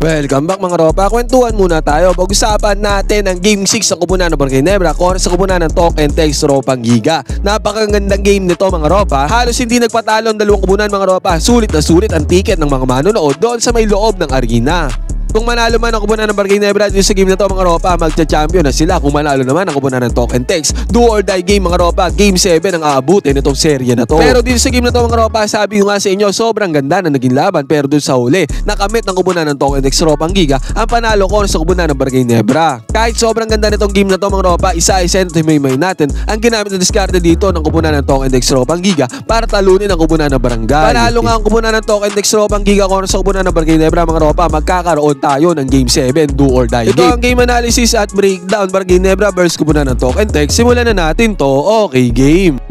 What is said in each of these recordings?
Welcome back mga ropa. Kwentuhan muna tayo. Pag-usapan natin ang Game 6 sa Kupunan ng Barangay Nebra kontra sa Kupunan ng Talk and Text Ropang Giga. Napakagandang game nito mga ropa. Halos hindi nagpatalo ang dalawang kupunan mga ropa. Sulit na sulit ang ticket ng mga manonood doon sa may loob ng arena. Kung manalo man ang Kupunan ng Barangay Nebra dito sa game na to mga ropa, magcha-champion na sila. Kung manalo naman ang Kupunan ng Talk and Text, do or die game mga ropa. Game 7 ang aabutin itong serye na to. Pero dito sa game na to mga ropa, sabi ko nga sa inyo, sobrang ganda na naging laban. Pero doon sa huli, nakamit ng Kupunan ng Talk and Text Ropang Giga ang panalo ko sa Kupunan ng Barangay Nebra. Kahit sobrang ganda nitong game na to mga ropa, isa-isa may natin ang ginamit na diskarte dito ng Kupunan ng Talk and Text Ropang Giga para talunin ang Kupunan ng Barangay. Panalo nga ang Kupunan ng Talk and Text Ropang Giga kontra sa Kupunan ng Barangay Nebra mga ropa, magkakaroon tayo ng Game 7 do or die. Ito ang game analysis at breakdown Barangay Nebra versus Kupunan ng Talk and Text. Simulan na natin to. Okay, game.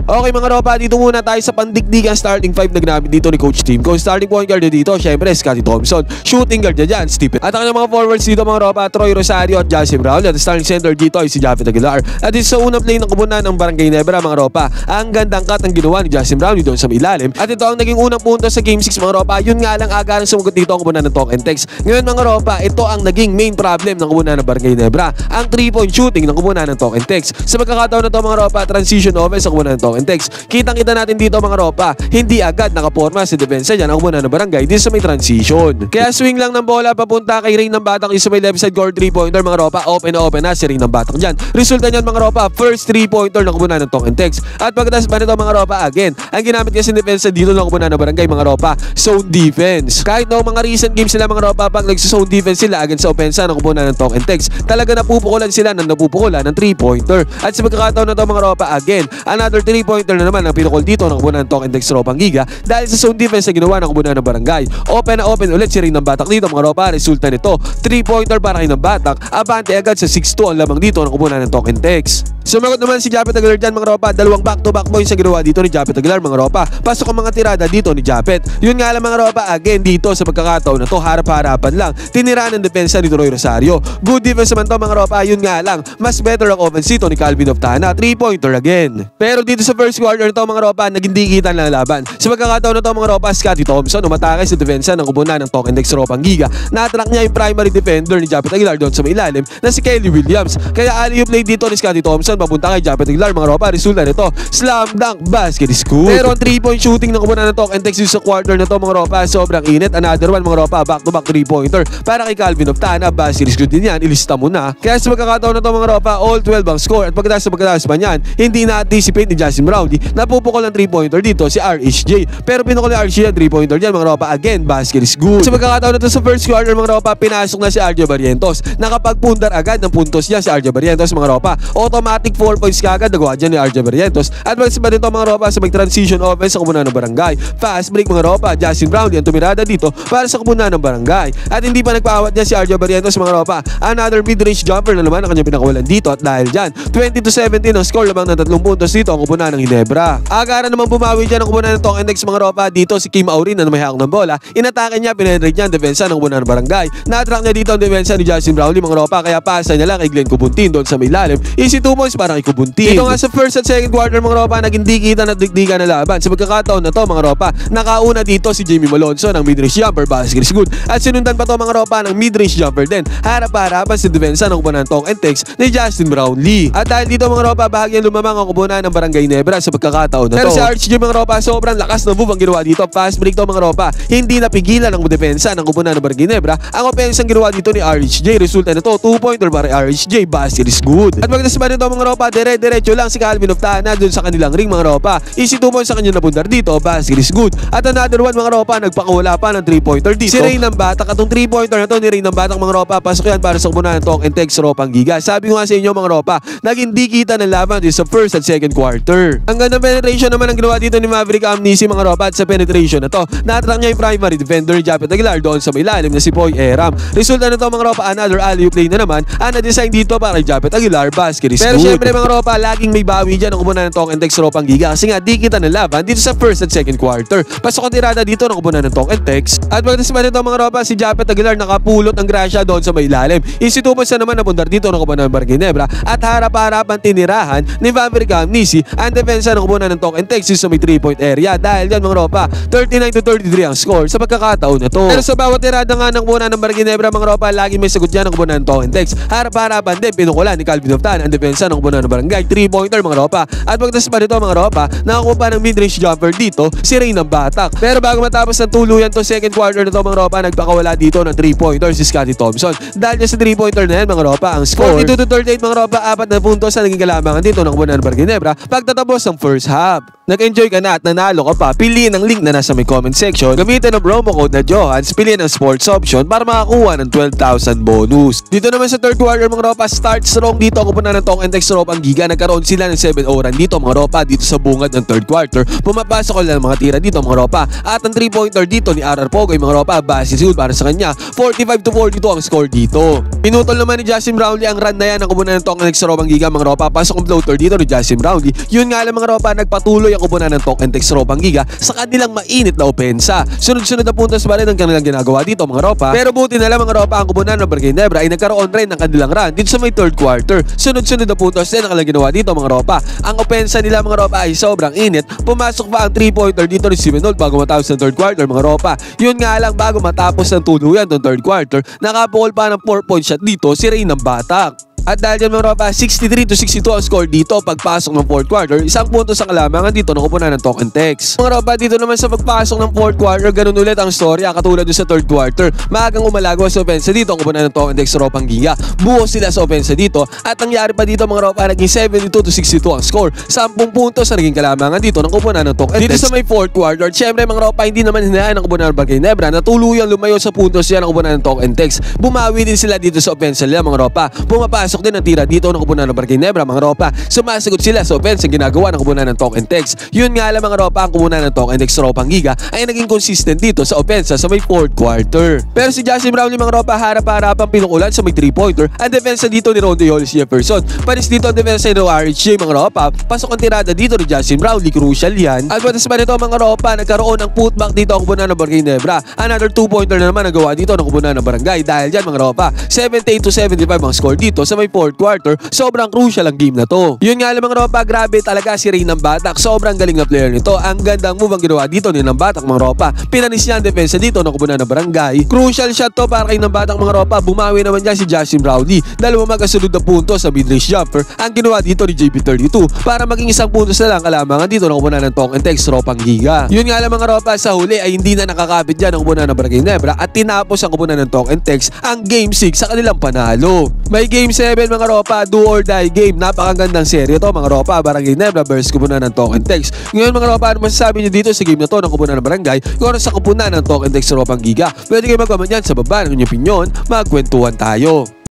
Okay mga ropa, dito muna tayo sa pandikdikan starting 5 na ginamit dito ni Coach Team. Kung starting point guard dito, syempre Scottie Thompson. Shooting guard dyan, Stephen. At ang mga forwards dito mga ropa, Troy Rosario at Justin Brown. At starting center dito ay si Japhet Aguilar. At dito sa unang play ng Kupunan ng Barangay Nebra mga ropa, ang gandang cut ang ginawa ni Justin Brown doon sa ilalim. At ito ang naging unang punto sa Game 6 mga ropa. Yun nga lang agarang sumagot dito ang Kupunan ng Talk and Text. Ngayon mga ropa, ito ang naging main problem ng Kupunan ng Barangay Nebra. Ang 3-point shooting ng Kupunan ng Talk and Text. Sa magkakataon na to mga ropa, transition offense sa Kupunan ng Talk and Text. Kita natin dito mga ropa, hindi agad nakaporma si depensa dyan ang Kupunan ng Barangay dito sa may transition. Kaya swing lang ng bola papunta kay Rain ng Batak sa may left side court 3-pointer mga ropa, open na si Rain ng Batak dyan. Resulta nyan mga ropa, first 3-pointer ng Kupunan ng Talk and Text. At pagkatapos pa nito mga ropa, again, ang ginamit kasi depensa dito ng Kupunan ng Barangay mga ropa, zone defense. Kahit noong mga recent games sila mga ropa, pag nagsa-zone defense sila against sa opensa ng Kupunan ng Talk and Text, talaga napupukulan sila ng 3-pointer. At sa pagkakataon na to mga ropa, again, another 3-pointer na naman ang pinukol dito ng Kupunan ng Talk and Text Ropang Giga dahil sa zone defense na ginawa ng Kupunan ng Barangay. Open na open ulit si Rain ng Batak dito mga ropa. Resulta nito, 3-pointer para kay ng Batak. Abante agad sa 6-2 ang lamang dito ng Kupunan ng Talk and Text. Sumagot naman si Japhet Aguilar dyan mga ropa. Dalawang back-to-back points ang ginawa dito ni Japhet Aguilar mga ropa. Pasok ang mga tirada dito ni Japhet. Yun nga lang mga ropa, again dito sa pagkakataon na to, harap-harapan lang. Tinira ng depensa ni Troy Rosario. Good defense naman to mga ropa. Yun nga lang, mas better ang offense dito ni Calvin Oftana. 3-pointer again. Pero dito sa first quarter to mga ropa, naging dikitan lang laban. Sa pagkakataon na to mga ropa, Scottie Thompson umatake sa depensa ng Kupunan ng Talk and Text Ropang Giga. Na-attract niya yung primary defender ni Japhet Aguilar doon sa may ilalim na si Kelly Williams. Kaya alley-oop play dito ni Scottie Thompson papunta kay Japhet Aguilar mga ropa. Resulta nito, slam dunk basket is good. Pero ang 3-point shooting ng Kupunan ng Talk and Text sa quarter na to mga ropa, sobrang init. Another one mga ropa, back-to-back 3-pointer para kay Calvin Oftana. Basket is good din yan, ilista mo na. Kaya sa pagkakataon na to mga ropa, all 12 ang score. At pagkatapos pa niyan, hindi na-anticipate ni Justin Brownlee na pupukol ng 3-pointer dito si RHJ. Pero pinukol ni RHJ ang 3-pointer dyan mga ropa. Again, basket is good. Sa pagkakataon na to sa first quarter mga ropa, pinasok na si RJ Barrientos. Nakapagpundar agad ng puntos niya si RJ Barrientos mga ropa. Automatic 4 points kagad nagawa dyan ni RJ Barrientos. At magsiba dito mga ropa sa mag-transition offense sa Kupunan ng Barangay. Fast break mga ropa, Justin Brownlee ang tumirada dito para sa Kupunan ng Barangay. At hindi pa nagpaawat niya si RJ Barrientos mga ropa. Another mid-range jumper na naman ang kanyang pinakawalan dito. At dahil dyan, 20-17 ang score lamang ng 3 puntos dito ang Kupunan ng Ginebra. Agaran naman bumawi dyan ang Kupunan ng Talk and Text mga ropa. Dito si Kim Aurin na may hawak ng bola. Inatake niya, pinenetrate niya ang depensa ng Kupunan ng Barangay. Na-attract niya dito ang depensa ni Justin Brownlee mga ropa. Kaya pasa niya lang kay Glenn Kubuntin doon sa may lalim. Easy 2 points para kay Kubuntin. Dito nga sa first at second quarter mga ropa, naging dikitan at digdigan na laban. Sa pagkakataon na to mga ropa, nakauna dito si Jamie Malonzo ng mid-range jumper, basket is good. At sinundan pa to mga ropa ng mid-range jumper din. Harap-harapan si depensa ng Kupunan ng Talk and Text ni Justin Brownlee. At dahil dito mga ropa, bahagyang lumamang ang Kupunan ng Barangay Nebra sa pagkakataon na to. Pero si RHJ mga ropa, sobrang lakas na move ang ginawa dito. Fast break to mga ropa. Hindi napigilan ang depensa ng Kupunan ng Barangay Nebra. Ang offense ang ginawa dito ni RHJ. Resulta nito, 2-pointer para RHJ. Basket is good. At pagkatapos pa nito mga ropa, dire-diretso lang si Calvin Oftana dun sa kanilang ring mga ropa. Easy 2 points sa kanya napundar dito. Basket is good. At another one mga ropa, nagpakawala pa ng 3-pointer dito. Si Rain ng Batak. At itong 3-pointer na to ni Rain ng Batak mga ropa, pasok yan para sa Kupunan ng Talk and Text Ropang Giga. Sabi ko nga sa inyo mga ropa, naging dikitan ng laban dito sa first at second quarter. Ang ganda penetration naman ang ginawa dito ni Maverick Amnesia mga ropa. At sa penetration na to, na-attract niya yung primary defender ni Japhet Aguilar doon sa may lalim na si Poy Eram. Resulta na to mga ropa, another alley-oop play na naman ang na-design dito para kay Japhet Aguilar. Basket is good. Pero syempre mga ropa, laging may bawi dyan ang Kupunan ng Talk and Text Ropang Giga kasi nga dikitan ng laban dito sa first at second quarter. Pasok ang tirada dito ng Kupunan ng Talk and Text. At pagkatapos pa nito mga ropa, si Japhet Aguilar nakapulot ng grasya doon sa may lalim. Easy 2 points na naman napundar dito ng Kupunan ng Barangay Nebra at harap-harapan tinirahan ni Maverick Amnesia ang depensa ng kupunan ng Talk and Text sa may 3-point area. Dahil yan mga ropa, 39-33 ang score sa pagkakataon na to. Pero sa bawat tirada nga ng kupunan ng Barangay Ginebra mga ropa, lagi may sagot dyan ng kupunan ng Talk and Text. Harap-harapan din pinukulan ni Calvin Oftan ang depensa ng kupunan ng Barangay. 3-pointer mga ropa. At pagtas pa nito mga ropa, nakakuha pa ng mid-range jumper dito si Ray ng Batak. Pero bago matapos ng tuluyan to second quarter na to mga ropa, nagpakawala dito ng 3-pointer si Scotty Thompson. Dahil sa 3-pointer na yan mga ropa, ang score 42-38 mga ropa, 4 na puntos sa naging kalamangan dito ng kupunan ng Barangay Ginebra pagtatapos ng first half. Nag-enjoy ka na at nanalo ka pa, piliin ang link na nasa may comment section, gamitin ang promo code na Johans, piliin ang sports option para makakuha ng 12,000 bonus. Dito naman sa third quarter mga ropa, start strong dito ang kupunan ng Talk and Text Ropang Giga. Nagkaroon sila ng 7 oran dito mga ropa dito sa bungad ng third quarter. Pumapasok lang mga tira dito mga ropa at ang 3-pointer dito ni RR Pogoy mga ropa, base siguro para sa kanya, 45-42 ang score dito. Pinutol naman ni Justin Brownlee ang run na yan ng kupunan ng Talk and Text Ropang Giga mga ropa. Pasok ang floater dito ni Justin Brownlee. Yun nga lang mga ropa, nagpatuloy ang kupunan ng Talk and Text Ropang Giga sa kanilang mainit na opensa. Sunod-sunod na puntos ba rin ang kanilang ginagawa dito mga ropa. Pero buti na lang mga ropa, ang kupunan ng Barangay Ginebra ay nagkaroon rin ng kanilang run dito sa may third quarter. Sunod-sunod na puntos din ang kanilang ginawa dito mga ropa. Ang opensa nila mga ropa ay sobrang init. Pumasok pa ang 3-pointer dito ni Simenol bago matapos ng third quarter mga ropa. Yun nga lang, bago matapos ng tuluyan ng third quarter, nakapukol pa ng 4-point shot dito si Ray ng Batak. At dahil dyan mga ropa, 63-62 ang score dito pagpasok ng fourth quarter. Isang punto sa kalamangan dito ng kupunan ng Talk and Text. Mga ropa, dito naman sa pagpasok ng fourth quarter, ganun ulit ang storya katulad doon sa third quarter. Maagang umalago sa opensa dito ang kupunan ng Talk and Text Ropang Giga. Buo sila sa opensa dito at nangyari pa dito mga ropa, naging 72-62 ang score. 10 puntos sa naging kalamangan dito ng kupunan ng Talk and Text. Dito sa may fourth quarter, syempre mga ropa, hindi naman hinayaan ng kupunan ng Barangay Ginebra na tuluyang lumayo sa puntos yan ng kupunan ng Talk and Text. Bumawi din sila dito sa opensa nila mga ropa. Pumapasok din ang tira dito ng kupunan ng Barangay Ginebra mga ropa. Sumasagot sila sa offense ang ginagawa ng kupunan ng Talk and Text. Yun nga lang mga ropa, ang kupunan ng Talk and Text Ropang Giga ay naging consistent dito sa offense sa may fourth quarter. Pero si Justin Brownlee mga ropa, harap-harapang pinukulan sa may 3-pointer. Ang depensa dito ni Ronde Hollis Jefferson. Panis dito ang depensa ni RHJ mga ropa. Pasok ang tirada dito ni Justin Brownlee, crucial yan. At patas pa nito mga ropa, nagkaroon ng putback dito ang kupunan ng Barangay Ginebra. Another 2-pointer na naman nagawa dito ng kupunan ng Barangay. Dahil dyan mga ropa, 78-75 ang score dito sa may fourth quarter. Sobrang crucial ang game na to. Yun nga lang mga ropa, grabe talaga si Ray ng Batak. Sobrang galing na player nito. Ang gandang move ang ginawa dito ni ng Batak mga ropa. Pinanis niya ang depensa dito ng kupunan ng Barangay. Crucial shot to para kay ng Batak mga ropa. Bumawi naman niya si Justin Brownlee. Dalawa magkasunod na punto sa mid-range jumper ang ginawa dito ni JP32 para maging isang puntos na lang kalamangan dito ng kupunan ng Talk and Text Ropang Giga. Yun nga lang mga ropa, sa huli ay hindi na nakakapit dyan ang kupunan ng Barangay Ginebra at tinapos ang kupunan ng Talk and Text ang Game 6 sa kanilang panalo. May Game 7 mga ropa, do or die game. Napakagandang serye to mga ropa, Barangay Ginebra versus kupunan ng Talk and Text. Ngayon mga ropa, ano masasabi nyo dito sa game na to ng kupunan ng Barangay kung sa kupunan ng Talk and Text Ropang Giga? Pwede kayo mag-comment yan sa baba ng inyong opinion. Magkwentuhan tayo.